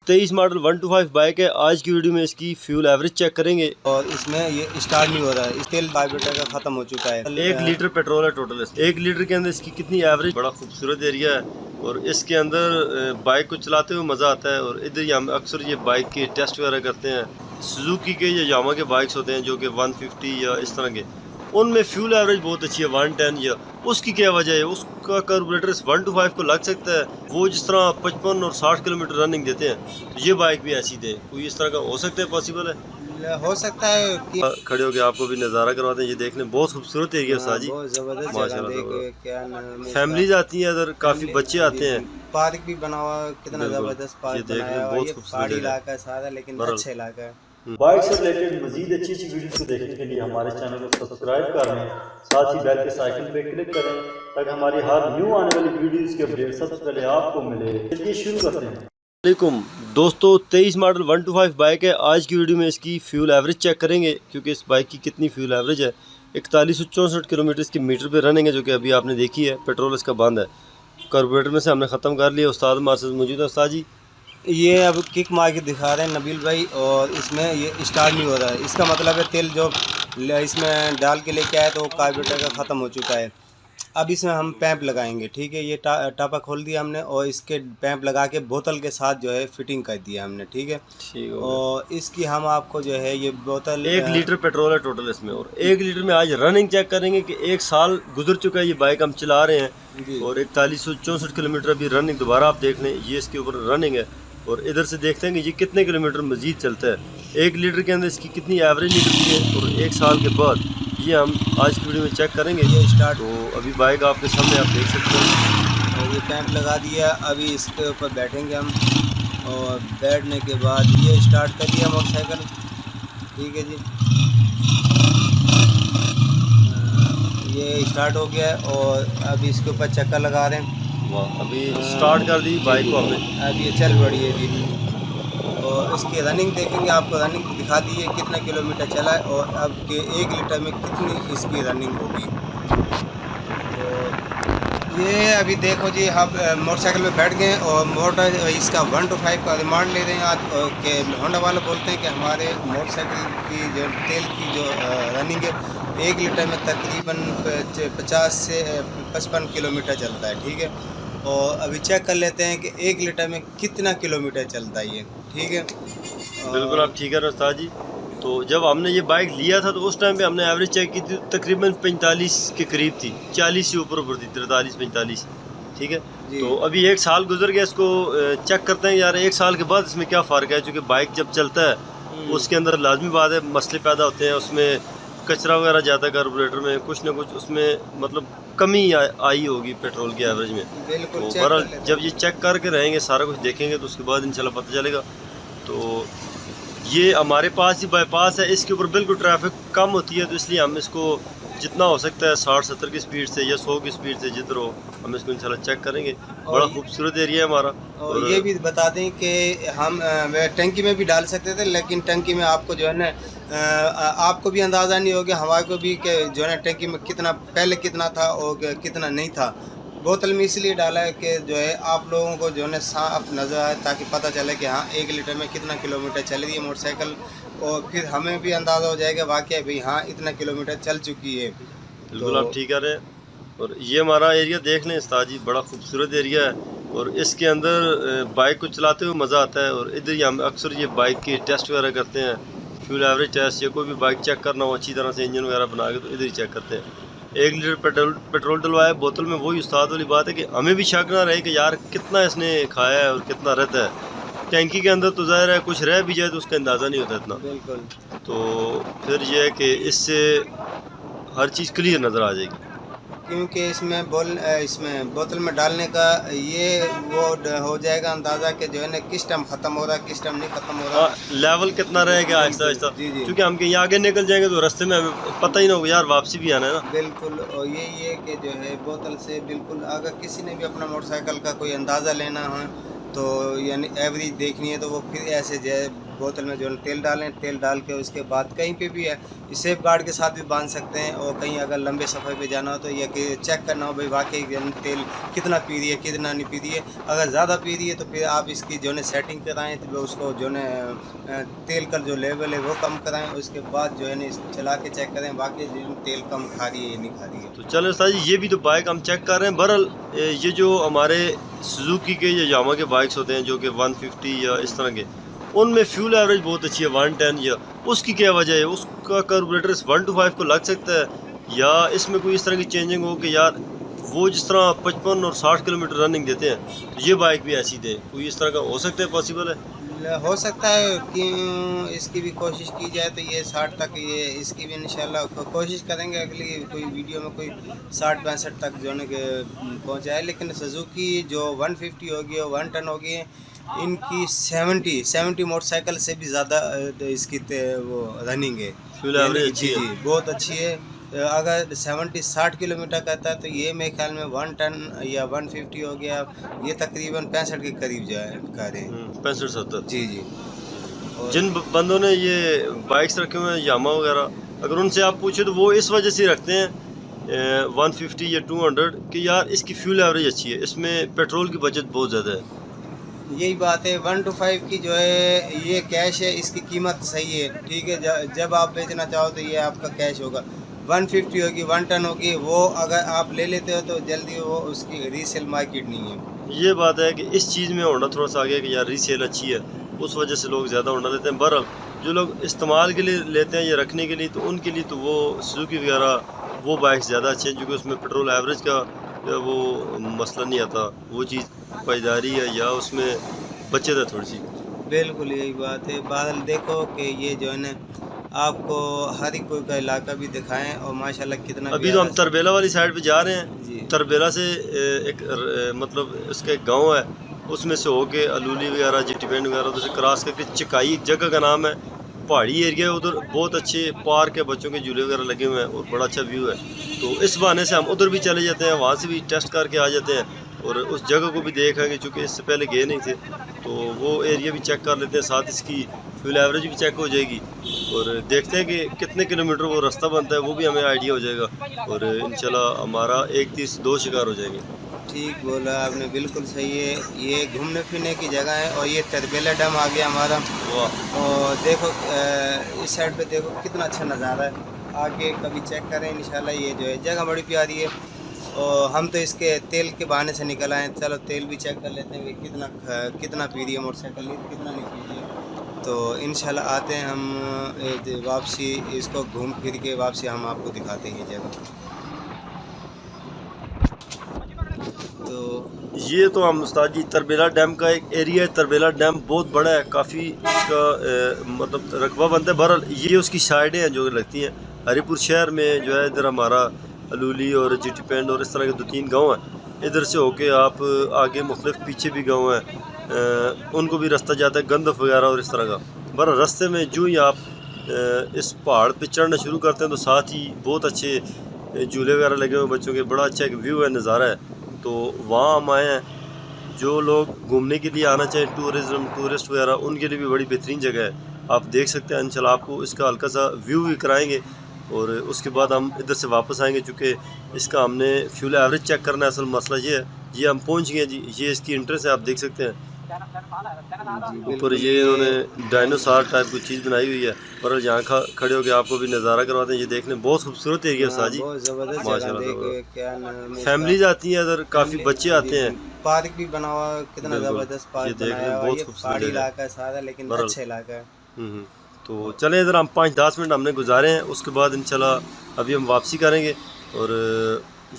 23 model 125 bike है। आज की वीडियो में इसकी फ्यूल एवरेज चेक करेंगे और इसमें ये स्टार्ट नहीं हो रहा है, तेल कार्बोरेटर का खत्म हो चुका है। 1 लीटर पेट्रोल है टोटल। 1 लीटर के अंदर इसकी कितनी एवरेज, बड़ा खूबसूरत एरिया है और इसके अंदर बाइक को चलाते हुए मज़ा आता है। और इधर हम अक्सर ये बाइक के टेस्ट वगैरह करते हैं। सुजुकी के या यामा के बाइक्स होते हैं जो कि 150 या इस तरह के, उनमें फ्यूल एवरेज बहुत अच्छी है 110 या। उसकी क्या वजह है? उसका कार्बोरेटर 125 को लग सकता है। वो जिस तरह 55 और 60 किलोमीटर रनिंग देते हैं तो ये बाइक भी ऐसी दे, कोई इस तरह का हो सकता है, पॉसिबल है? हो सकता है कि खड़े हो गए आपको भी नज़ारा करवाते हैं। ये देखने बहुत खूबसूरत एरिया साजी, बहुत जबरदस्त माशाल्लाह। क्या नाम है, फैमिलीज आती हैं इधर, काफ़ी बच्चे आते हैं। पार्क भी बना हुआ, कितना जबरदस्त ये पार्क देखने बनाया में हुआ है। बहुत ये खूबसूरत पहाड़ी जगह है। इलाका है सारा, लेकिन बहरहाल। अच्छा इलाका है। बाइक से रिलेटेड मजीद अच्छी अच्छी वीडियोस को देखने के लिए हमारे चैनल को सब्सक्राइब कर लें, साथ ही बेल के आइकन पे क्लिक करें ताकि हमारी हर न्यू आने वाली वीडियोस की अपडेट सबसे पहले आपको मिले। चलिए शुरू करते हैं। वालेकुम दोस्तों, 23 मॉडल 125 बाइक है। आज की वीडियो में इसकी फ्यूल एवरेज चेक करेंगे क्योंकि इस बाइक की कितनी फ्यूल एवरेज है। 4164 किलोमीटर इसकी मीटर पे रनिंग है, जो कि अभी आपने देखी है। पेट्रोल इसका बंद है, कार्बोरेटर में से हमने ख़त्म कर लिया। उस्ताद हमारे साथ मौजूद है। उस्ताद जी, ये अब किक मार के दिखा रहे हैं नबील भाई, और इसमें ये स्टार्ट नहीं हो रहा है। इसका मतलब है तेल जो इसमें डाल के लेके आए तो वो कार्बोरेटर का ख़त्म हो चुका है। अब इसमें हम पैंप लगाएंगे, ठीक है। ये टापा खोल दिया हमने और इसके पैंप लगा के बोतल के साथ जो है फिटिंग कर दिया हमने, ठीक है। ठीक हो गया। और इसकी हम आपको जो है ये बोतल 1 लीटर पेट्रोल है टोटल इसमें, और 1 लीटर में आज रनिंग चेक करेंगे कि 1 साल गुजर चुका है। ये बाइक हम चला रहे हैं जी। और 4164 किलोमीटर अभी रनिंग, दोबारा आप देख लें, ये इसके ऊपर रनिंग है। और इधर से देखते हैं कि ये कितने किलोमीटर मजीद चलता है। 1 लीटर के अंदर इसकी कितनी एवरेज निकलती है और 1 साल के बाद, ये हम आज की वीडियो में चेक करेंगे। ये स्टार्ट, तो अभी बाइक आपके सामने आप देख सकते हैं। और ये पैंप लगा दिया। अभी इसके ऊपर बैठेंगे हम, और बैठने के बाद ये स्टार्ट कर दिया मोटरसाइकिल, ठीक है जी। ये स्टार्ट हो गया है और अभी इसके ऊपर चक्कर लगा रहे हैं। वाह, अभी स्टार्ट कर दी बाइक को हमने। अब ये चल पड़ी है जी, और इसकी रनिंग देखेंगे, आपको रनिंग दिखा दी है कितना किलोमीटर चला है और अब के 1 लीटर में कितनी इसकी रनिंग होगी। तो ये अभी देखो जी, हम मोटरसाइकिल पे बैठ गए और मोटर इसका 125 का रिमांड ले रहे हैं आज। के होंडा वाले बोलते हैं कि हमारे मोटरसाइकिल की जो तेल की जो रनिंग है 1 लीटर में तकरीबन 50 से 55 किलोमीटर चलता है, ठीक है। और अभी चेक कर लेते हैं कि 1 लीटर में कितना किलोमीटर चलता है ये, ठीक है। बिल्कुल आप ठीक है उस्ताद जी। तो जब हमने ये बाइक लिया था तो उस टाइम पे हमने एवरेज चेक की थी, तकरीबन 45 के करीब थी, 40 से ऊपर थी, 43-45, ठीक है। तो अभी 1 साल गुजर गया, इसको चेक करते हैं यार 1 साल के बाद इसमें क्या फ़र्क है। क्योंकि बाइक जब चलता है उसके अंदर लाजमी बात है मसले पैदा होते हैं, उसमें कचरा वगैरह जाता है कार्बोरेटर में, कुछ ना कुछ उसमें मतलब कमी आई होगी पेट्रोल की एवरेज में। बिल्कुल। तो बहरहाल जब ये चेक करके रहेंगे, सारा कुछ देखेंगे, तो उसके बाद इंशाल्लाह पता चलेगा। तो ये हमारे पास ही बाईपास है, इसके ऊपर बिल्कुल ट्रैफिक कम होती है, तो इसलिए हम इसको जितना हो सकता है 60-70 की स्पीड से या 100 की स्पीड से जिधर हो, हम इसको इंशाल्लाह चेक करेंगे। बड़ा खूबसूरत एरिया है हमारा। और ये भी बता दें कि हम टंकी में भी डाल सकते थे, लेकिन टंकी में आपको जो है ना आपको भी अंदाज़ा नहीं होगा, हमारे को भी, कि जो है ना टंकी में कितना पहले कितना था और कितना नहीं था। बोतल में इसलिए डाला है कि जो है आप लोगों को जो है ना साफ नज़र आए, ताकि पता चले कि हाँ 1 लीटर में कितना किलोमीटर चल रही है मोटरसाइकिल, और फिर हमें भी अंदाज़ा हो जाएगा वाकई भाई हाँ इतना किलोमीटर चल चुकी है। बिल्कुल आप ठीक कह रहे हैं। और ये हमारा एरिया देख लें उस्ताद जी, बड़ा खूबसूरत एरिया है और इसके अंदर बाइक को चलाते हुए मज़ा आता है। और इधर ही हम अक्सर ये बाइक के टेस्ट वगैरह करते हैं, फ्यूल एवरेज टेस्ट, या कोई भी बाइक चेक करना हो अच्छी तरह से इंजन वगैरह बना के, तो इधर ही चेक करते हैं। 1 लीटर पेट्रोल डलवाया बोतल में। वही उस्ताद वाली बात है कि हमें भी शक ना रहे कि यार कितना इसने खाया है और कितना रहता है। टैंकी के अंदर तो ज़ाहिर है कुछ रह भी जाए तो उसका अंदाज़ा नहीं होता इतना। बिल्कुल। तो फिर यह है कि इससे हर चीज़ क्लियर नज़र आ जाएगी। क्योंकि इसमें बोतल में डालने का ये वो हो जाएगा अंदाज़ा कि जो है ना किस टाइम ख़त्म हो रहा है, किस टाइम नहीं ख़त्म हो रहा। लेवल कितना रहेगा आहिस्ता आहिस्ता, क्योंकि हम कहीं आगे निकल जाएंगे तो रास्ते में हमें पता ही ना होगा यार वापसी भी आना है ना। बिल्कुल। और यही है कि जो है बोतल से बिल्कुल, अगर किसी ने भी अपना मोटरसाइकिल का कोई अंदाज़ा लेना है तो यानी एवरेज देखनी है, तो वो फिर ऐसे जो है बोतल में जो है तेल डालें, तेल डाल के उसके बाद कहीं पे भी है सेफ गार्ड के साथ भी बांध सकते हैं। और कहीं अगर लंबे सफ़र पे जाना हो तो यह कि चेक करना हो भाई वाकई तेल कितना पी रही है कितना नहीं पी रही है। अगर ज़्यादा पी रही है तो फिर आप इसकी जो है सेटिंग कराएँ, तो उसको जो है तेल का जो लेवल है वो कम कराएँ, उसके बाद जो है ना इसको चला के चेक करें वाकई तेल कम खा रही है या नहीं खा रही है। तो चलो उस्ताद जी, ये भी तो बाइक हम चेक कर रहे हैं। बहरहाल ये जो हमारे सुजुकी के या यामा के बाइक्स होते हैं जो कि 150 या इस तरह के, उनमें फ्यूल एवरेज बहुत अच्छी है 110, या उसकी क्या वजह है? उसका कार्बोरेटर 1 to 5 को लग सकता है, या इसमें कोई इस तरह की चेंजिंग हो कि यार वो जिस तरह 55 और 60 किलोमीटर रनिंग देते हैं तो ये बाइक भी ऐसी दे, कोई इस तरह का हो सकता है? पॉसिबल है? हो सकता है कि इसकी भी कोशिश की जाए तो ये 60 तक, ये इसकी भी इंशाल्लाह कोशिश करेंगे अगली कोई वीडियो में कोई 60-65 तक जो है कि पहुँचाए। लेकिन सुजुकी जो 150 होगी और 1 टन होगी, इनकी 70 मोटरसाइकिल से भी ज़्यादा इसकी वो रनिंग है, फ्यूल एवरेज अच्छी है, बहुत अच्छी है। अगर 60 किलोमीटर करता है तो ये मेरे ख्याल में 1 टन या 150 हो गया, ये तकरीबन 65 के करीब जाए कर रहे हैं, 65-70। जी जी। जिन बंदों ने ये बाइक्स रखे हुए हैं यामा वगैरह, अगर उनसे आप पूछे तो वो इस वजह से रखते हैं 150 या 200 कि यार इसकी फ्यूल एवरेज अच्छी है, इसमें पेट्रोल की बचत बहुत ज़्यादा है। यही बात है, 1 to 5 की जो है ये कैश है, इसकी कीमत सही है, ठीक है। जब आप बेचना चाहो तो ये आपका कैश होगा। 150 होगी 1 टन होगी, वो अगर आप ले लेते हो तो जल्दी वो उसकी रीसेल मार्केट नहीं है। ये बात है कि इस चीज़ में होना थोड़ा सा आगे कि यार रीसेल अच्छी है, उस वजह से लोग ज़्यादा होना लेते हैं। बहरहाल जो लोग इस्तेमाल के लिए लेते हैं या रखने के लिए, तो उनके लिए तो वो सुजुकी वगैरह वो बाइक ज़्यादा अच्छी है, क्योंकि उसमें पेट्रोल एवरेज का वो मसला नहीं आता, वो चीज़ पायदारी है या उसमें बचत है थोड़ी सी। बिल्कुल यही बात है। बादल देखो कि ये जो है ना आपको हर एक कोई का इलाका भी दिखाएं, और माशाल्लाह कितना अभी तो हम तरबेला वाली साइड पे जा रहे हैं जी। तरबेला से एक मतलब उसका एक गांव है, उसमें से होके अलूली वगैरह जिटीपेंड वगैरह उधर से क्रॉस करके चिकाई एक जगह का नाम है, पहाड़ी एरिया है उधर, बहुत अच्छे पार्क है, बच्चों के झूले वगैरह लगे हुए हैं और बड़ा अच्छा व्यू है। तो इस बहाने से हम उधर भी चले जाते हैं, वहाँ से भी टेस्ट करके आ जाते हैं और उस जगह को भी देखेंगे, चूँकि इससे पहले गए नहीं थे, तो वो एरिया भी चेक कर लेते हैं, साथ इसकी फ्यूल एवरेज भी चेक हो जाएगी और देखते हैं कि कितने किलोमीटर वो रास्ता बनता है, वो भी हमें आइडिया हो जाएगा और इंशाल्लाह हमारा 1 2 शिकार हो जाएंगे। ठीक बोला आपने, बिल्कुल सही है। ये घूमने फिरने की जगह है और ये तरबेला डैम आ गया हमारा। वाह, और देखो इस साइड पे देखो कितना अच्छा नज़ारा है, आगे कभी चेक करें इंशाल्लाह। ये जो है जगह बड़ी प्यारी है और हम तो इसके तेल के बहाने से निकल आए, चलो तेल भी चेक कर लेते हैं कि कितना पी रही है मोटरसाइकिल, कितना नहीं पी रही है। तो इंशाल्लाह आते हैं हम वापसी, इसको घूम फिर के वापसी हम आपको दिखाते हैं ये जगह। तो ये तो हम उस्ताद जी तरबेला डैम का एक एरिया है। तरबेला डैम बहुत बड़ा है, काफ़ी इसका मतलब रकबा बनता है। बहरहाल ये उसकी साइडें हैं जो लगती हैं हरीपुर शहर में, जो है इधर हमारा अलूली और जिटीपेंड और इस तरह के 2 3 गांव हैं। इधर से होके आप आगे मुख्तलिफ पीछे भी गांव हैं, उनको भी रास्ता जाता है गंदफ वगैरह और इस तरह का। बहरहाल रास्ते में जो ही आप इस पहाड़ पे चढ़ना शुरू करते हैं तो साथ ही बहुत अच्छे झूले वगैरह लगे हुए बच्चों के, बड़ा अच्छा एक व्यू है, नज़ारा है। तो वहाँ हम आए हैं, जो लोग घूमने के लिए आना चाहें, टूरिस्ट वगैरह, उनके लिए भी बड़ी बेहतरीन जगह है। आप देख सकते हैं, इंशाल्लाह आपको इसका हल्का सा व्यू भी कराएंगे और उसके बाद हम इधर से वापस आएंगे, चूँकि इसका हमने फ्यूल एवरेज चेक करना है। असल मसला ये है, ये हम पहुँच गए जी, ये इसकी इंट्रेंस है, आप देख सकते हैं ऊपर ये इन्होंने डायनासोर टाइप की चीज़ बनाई हुई है। पर यहाँ खड़े होकर आपको भी नज़ारा करवाते हैं। ये देखने बहुत खूबसूरत एरिया है जी, बहुत ज़बरदस्त माशाल्लाह। फैमिलीज आती हैं इधर, काफ़ी बच्चे आते हैं, पार्क भी बना हुआ है, कितना ज़बरदस्त पार्क बनाया हुआ है। बहुत ये खूबसूरत पहाड़ी इलाका है सारा, लेकिन अच्छा इलाका है। तो चले इधर हम 5-10 मिनट हमने गुजारे हैं, उसके बाद इंशाल्लाह अभी हम वापसी करेंगे और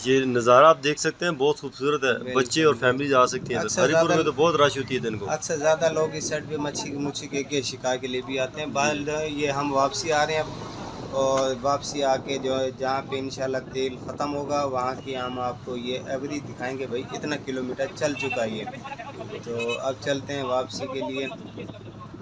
ये नज़ारा आप देख सकते हैं, बहुत खूबसूरत है। बच्चे और फैमिली आ सकती हैं। हरीपुर में तो बहुत रश होती है दिन को, अक्सर ज़्यादा लोग इस साइड पे मच्छी के शिकार के लिए भी आते हैं। बाद ये हम वापसी आ रहे हैं अब, और वापसी आके जो है जहाँ पे इंशाल्लाह तेल ख़त्म होगा वहाँ की हम आपको ये एवरेज दिखाएंगे, भाई इतना किलोमीटर चल चुका है ये। तो अब चलते हैं वापसी के लिए,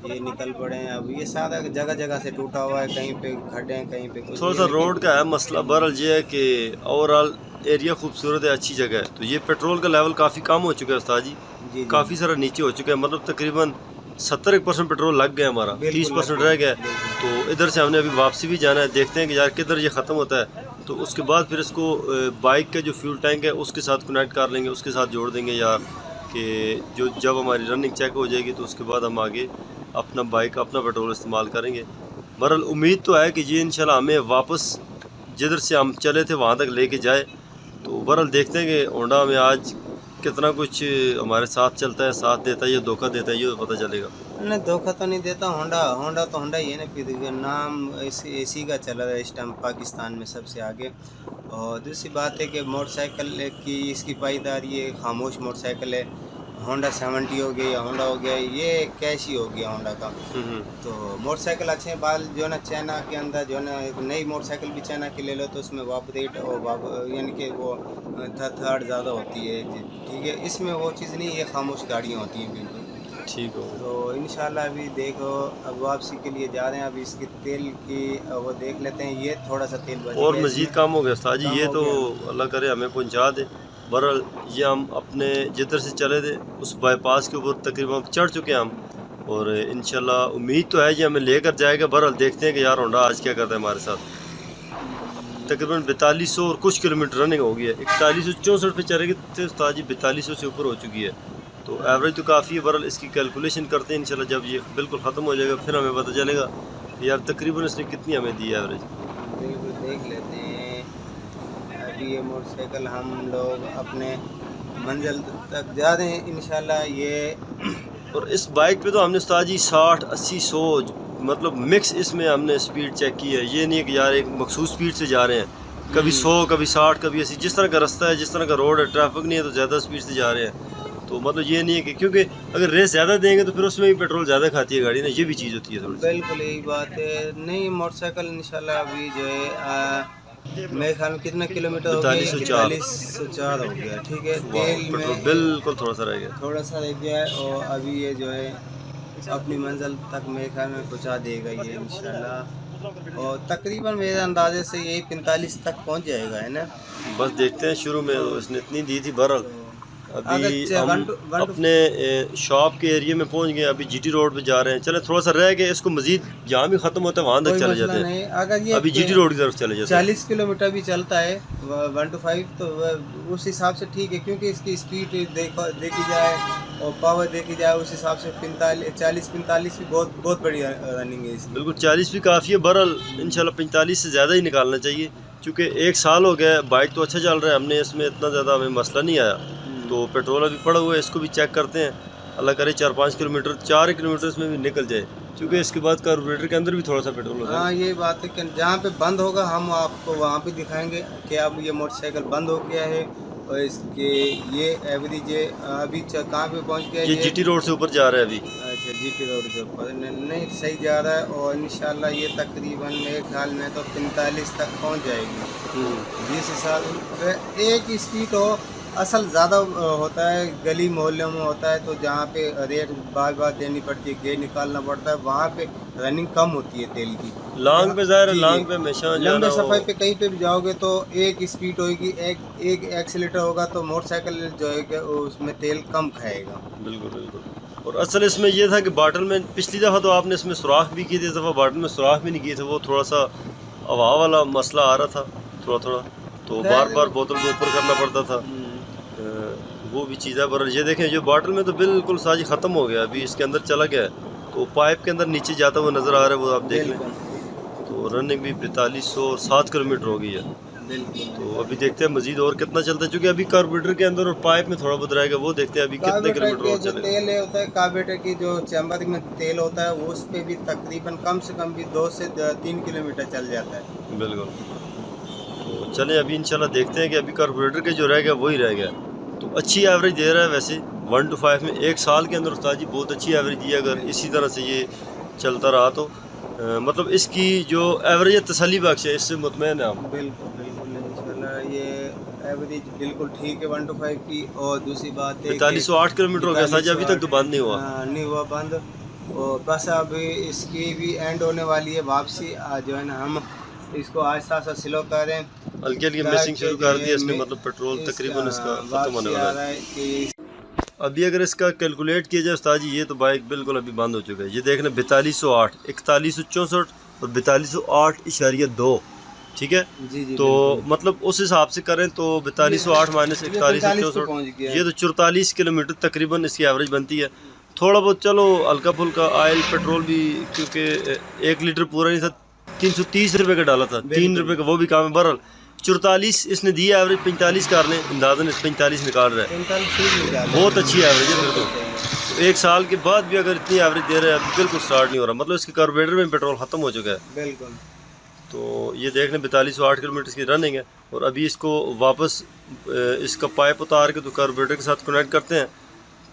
ये निकल पड़े हैं। अब ये सारा जगह जगह से टूटा हुआ है, कहीं पे खड्डे हैं, कहीं पे कुछ। थोड़ा सा रोड का है मसला। बहरहाल ये है कि ओवरऑल एरिया खूबसूरत है, अच्छी जगह है। तो ये पेट्रोल का लेवल काफ़ी कम हो चुका है उस्ताद जी, काफ़ी सारा नीचे हो चुका है, मतलब तकरीबन 70% पेट्रोल लग गया हमारा, 30% रह गया। तो इधर से हमने अभी वापसी भी जाना है, देखते हैं कि यार किधर ये ख़त्म होता है। तो उसके बाद फिर इसको बाइक का जो फ्यूल टैंक है उसके साथ कनेक्ट कर लेंगे, उसके साथ जोड़ देंगे यार, कि जो जब हमारी रनिंग चेक हो जाएगी तो उसके बाद हम आगे अपना बाइक अपना पेट्रोल इस्तेमाल करेंगे। बहरहाल उम्मीद तो है कि ये इंशाल्लाह हमें वापस जिधर से हम चले थे वहाँ तक लेके जाए। तो बहरहाल देखते हैं कि होंडा में आज कितना कुछ हमारे साथ चलता है, साथ देता है या धोखा देता है, ये तो पता चलेगा। नहीं, धोखा तो नहीं देता। होंडा तो होंडा ही है ना, फिर नाम एसी का चला रहा है इस टाइम पाकिस्तान में सबसे आगे। और दूसरी बात है कि मोटरसाइकिल की इसकी पाईदारी है, खामोश मोटरसाइकिल है। होंडा 70 हो गई, होंडा हो गया, ये कैश ही हो गया होंडा का। तो मोटरसाइकिल अच्छे हैं। बाल जो है ना चाइना के अंदर जो है ना एक नई मोटरसाइकिल भी चाइना की ले लो तो उसमें वाप रेट और यानी कि वो थर्ड ज़्यादा होती है, ठीक है। इसमें वो चीज़ नहीं, ये खामोश गाड़ियाँ होती हैं बिल्कुल, ठीक हो। तो इंशाल्लाह अभी देखो अब वापसी के लिए जा रहे हैं। अभी इसकी तेल की वो देख लेते हैं, ये थोड़ा सा तेल बच और गया मज़ीद इसमें। काम हो गया उस्ताद जी, काम ये हो तो गया। अल्लाह करे हमें पहुंचा दे। बहरहाल ये हम अपने जिधर से चले थे उस बाईपास के ऊपर तकरीबन चढ़ चुके हैं हम, और इंशाल्लाह उम्मीद तो है कि हमें लेकर जाएगा। बहरहाल देखते हैं कि यार होंडा आज क्या करता है हमारे साथ। तकरीबन 4200 और कुछ किलोमीटर रनिंग हो गई है, 4164 पे चले गए थे उस्ताद जी, 4200 से ऊपर हो चुकी है। तो एवरेज तो काफ़ी है। बहरहाल इसकी कैलकुलेशन करते हैं इंशाल्लाह, जब ये बिल्कुल ख़त्म हो जाएगा फिर हमें पता चलेगा कि यार तकरीबन इसने कितनी हमें दी है एवरेज। बिल्कुल देख लेते हैं। अभी ये मोटरसाइकिल हम लोग अपने मंजिल तक जा रहे हैं इंशाल्लाह। ये और इस बाइक पे तो हमने उस्ताद जी 60, 80, 100 मतलब मिक्स इसमें हमने स्पीड चेक की है। ये नहीं है कि यार एक मखसूस स्पीड से जा रहे हैं, कभी 100 कभी 60 कभी 80, जिस तरह का रास्ता है जिस तरह का रोड है, ट्रैफिक नहीं है तो ज़्यादा स्पीड से जा रहे हैं। तो मतलब ये नहीं है कि क्योंकि अगर रेस ज़्यादा देंगे तो फिर उसमें भी पेट्रोल ज़्यादा खाती है गाड़ी ना, ये भी चीज़ होती है थोड़ी सी। बिल्कुल यही बात है। नहीं, मोटरसाइकिल इंशाल्लाह अभी जो है मेरे ख्याल में कितना किलोमीटर हो गया? 4204 हो गया, ठीक है। तेल पेट्रोल में बिल्कुल थोड़ा सा रह गया, थोड़ा सा रह गया है और अभी ये जो है अपनी मंजिल तक मेरे ख्याल में पहुंचा देगा ये इंशाल्लाह। और तकरीबन मेरे अंदाजे से यही 45 तक पहुंच जाएगा, है ना। बस देखते हैं। शुरू में उसने इतनी दी थी। बहरहाल अभी अगर हम अपने शॉप के एरिया में पहुंच गए, अभी जीटी रोड पे जा रहे हैं। चले थोड़ा सा रह गया, इसको मजीद जहाँ भी ख़त्म होता है वहाँ तक चले जाते हैं। अगर ये अभी जीटी रोड की तरफ चले जाते हैं। 40 किलोमीटर भी चलता है 1 to 5 तो उस हिसाब से ठीक है, क्योंकि इसकी स्पीड देखी जाए और पावर देखी जाए उस हिसाब से 40-45 भी बहुत बड़ी रनिंग है इसकी। बिल्कुल 40 भी काफ़ी है। बहरहाल इंशाल्लाह 45 से ज़्यादा ही निकालना चाहिए, क्योंकि 1 साल हो गया, बाइक तो अच्छा चल रहा है, हमने इसमें इतना ज़्यादा हमें मसला नहीं आया। तो पेट्रोल अभी पड़ा हुआ है, इसको भी चेक करते हैं। अल्लाह करे 4-5 किलोमीटर 4 किलोमीटर इसमें भी निकल जाए, क्योंकि इसके बाद कार्बोरेटर के अंदर भी थोड़ा सा पेट्रोल होता है। हाँ, ये बात है कि जहाँ पे बंद होगा हम आपको वहाँ पे दिखाएंगे कि अब ये मोटरसाइकिल बंद हो गया है और इसके ये एवरेज अभी कहाँ पे पहुँच गया है? ये जीटी रोड से ऊपर जा रहा है अभी। अच्छा, जीटी रोड के ऊपर नहीं सही जा रहा है और इंशाल्लाह ये तकरीबन मेरे ख्याल में तो 45 तक पहुँच जाएगी। जिस हिसाब एक स्पीड हो, असल ज़्यादा होता है गली मोहल्लों में होता है, तो जहाँ पे रेट बार बार देनी पड़ती है, गेट निकालना पड़ता है, वहाँ पे रनिंग कम होती है तेल की। लॉन्ग पे ज़ाहिर है, लॉन्ग पे हमेशा लंबे सफ़र पे कहीं पे भी जाओगे तो एक स्पीड होगी, एक एक्सीलेटर होगा तो मोटरसाइकिल जो है कि उसमें तेल कम खाएगा। बिल्कुल बिल्कुल। और असल इसमें ये था कि बाटल में पिछली दफ़ा तो आपने इसमें सुराख भी किए थे, इस दफ़ा बाटल में सुराख भी नहीं किए थे। वो थोड़ा सा हवा वाला मसला आ रहा था थोड़ा, तो बार बार बोतल को ऊपर करना पड़ता था, वो भी चीज़ है। पर ये देखें जो बॉटल में तो बिल्कुल साजी ख़त्म हो गया, अभी इसके अंदर चला गया है, तो पाइप के अंदर नीचे जाता हुआ नज़र आ रहा है, वो आप देख लें। तो रनिंग भी 4207 किलोमीटर हो गई है। तो अभी देखते हैं मजीद और कितना चलता है, क्योंकि अभी कार्बोरेटर के अंदर और पाइप में थोड़ा बहुत रहेगा, वो देखते हैं अभी कितने किलोमीटर और चलेगा। तेल होता है कार्बोरेटर की जो चैम्बर में तेल होता है उस पर भी तकरीबन कम से कम भी 2 से 3 किलोमीटर चल जाता है। बिल्कुल। तो चले अभी इंशाल्लाह देखते हैं कि अभी कार्बोरेटर के जो रह गया वही रह गया। तो अच्छी एवरेज दे रहा है वैसे 1 to 5 में, 1 साल के अंदर उस्ताद जी बहुत अच्छी एवरेज दी है। अगर इसी तरह से ये चलता रहा तो मतलब इसकी जो एवरेज है तसल्ली बख्श है, इससे मुतमैन है हम। बिल्कुल इंशाल्लाह ये एवरेज बिल्कुल ठीक है 1 to 5 की। और दूसरी बात है 4208 किलोमीटर हो गया साजी, अभी तक तो बंद नहीं हुआ। नहीं हुआ बंद, और बस अभी इसकी भी एंड होने वाली है वापसी। जो है ना हम इसको आहिस्ता आहिस्ता स्लो करें, हल्की हल्की मिसिंग शुरू कर दी है इसने, मतलब पेट्रोल तकरीबन इसका खत्म होने वाला है। अभी अगर इसका कैलकुलेट किया जाए उस्ताद जी, ये तो बाइक बिल्कुल अभी बंद हो चुका है। ये देखना 4208, 4164 और 4208.2, ठीक है। जी जी, तो मतलब उस हिसाब से करें तो 4208 माइनस 4164, ये तो 44 किलोमीटर तकरीबन इसकी एवरेज बनती है। थोड़ा बहुत चलो हल्का फुल्का ऑयल पेट्रोल भी, क्योंकि 1 लीटर पूरा नहीं था, 330 रुपये का डाला था, 3 रुपये का, वो भी काम है। बहरहाल 44 इसने दी एवरेज, 45 कर लें, अंदाजन 45 निकाल रहा है, 45 बहुत अच्छी एवरेज है बिल्कुल। तो 1 साल के बाद भी अगर इतनी एवरेज दे रहे हैं, अभी बिल्कुल स्टार्ट नहीं हो रहा, मतलब इसके कार्बोरेटर में पेट्रोल ख़त्म हो चुका है बिल्कुल। तो ये देख लें 4208 किलोमीटर की रनिंग है। और अभी इसको वापस इसका पाइप उतार के तो कार्बोरेटर के साथ कनेक्ट करते हैं।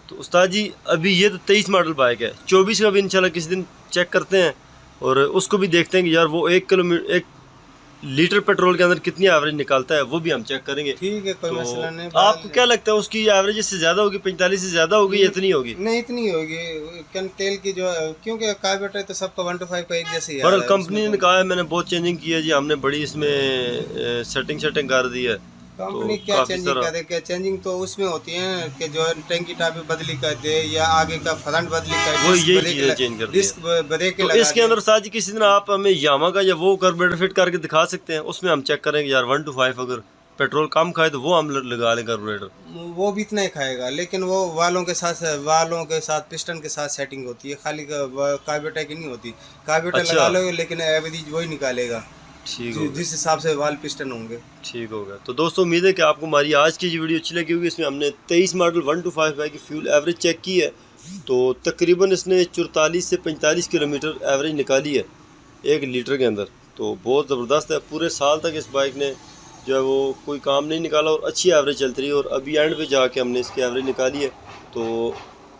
तो उस्ताद जी अभी ये तो 23 मॉडल बाइक है, 24 का भी इंशाल्लाह किसी दिन चेक करते हैं और उसको भी देखते हैं कि यार वो 1 लीटर पेट्रोल के अंदर कितनी एवरेज निकालता है, वो भी हम चेक करेंगे। ठीक है, कोई तो मसला नहीं। आपको क्या लगता है उसकी एवरेज इससे ज़्यादा होगी, 45 से ज़्यादा होगी या इतनी होगी? नहीं, इतनी होगी। तेल की जो, क्योंकि कार्बोरेटर तो सबका 1 to 5 का एक जैसे ही पर है। कंपनी ने कहा है मैंने बहुत चेंजिंग की है जी, हमने बड़ी इसमें सेटिंग कर दी है। कंपनी क्या चेंजिंग करे, क्या चेंजिंग तो उसमें होती है कि जो टैंकी टाइप बदली कर दे या आगे का फ्रंट बदली कर दे, वो यही चीज़ें चेंज कर दी डिस्क ब्रेक तो इसके अंदर साथ ही किसी दिन आप हमें यामा का या वो कार्बोरेटर फिट करके दिखा सकते हैं, उसमें हम चेक करेंगे यार 1 to 5 अगर पेट्रोल कम खाए तो वो हम लगा लें कार्बोरेटर। वो भी इतना ही खाएगा, लेकिन वो वालों के साथ पिस्टन के साथ सेटिंग होती है, खाली कार्बोरेटर की नहीं होती। कार्बोरेटर अच्छा। लगा लो लेकिन एवरेज वही निकालेगा ठीक हो जिस हिसाब से वाल पिस्टन होंगे। ठीक होगा। तो दोस्तों उम्मीद है कि आपको हमारी आज की जो वीडियो अच्छी लगी होगी। इसमें हमने 23 मॉडल 1 to 5 बाइक की फ्यूल एवरेज चेक की है, तो तकरीबन इसने 44 से 45 किलोमीटर एवरेज निकाली है 1 लीटर के अंदर। तो बहुत ज़बरदस्त है, पूरे साल तक इस बाइक ने जो है वो कोई काम नहीं निकाला और अच्छी एवरेज चलती रही, और अभी एंड पे जाके हमने इसकी एवरेज निकाली है, तो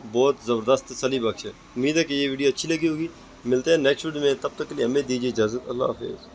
बहुत ज़बरदस्त तसल्ली बख्श है। उम्मीद है कि ये वीडियो अच्छी लगी होगी। मिलते हैं नेक्स्ट वीडियो में, तब तक के लिए हमें दीजिए इजाज़त। अल्लाह हाफिज़।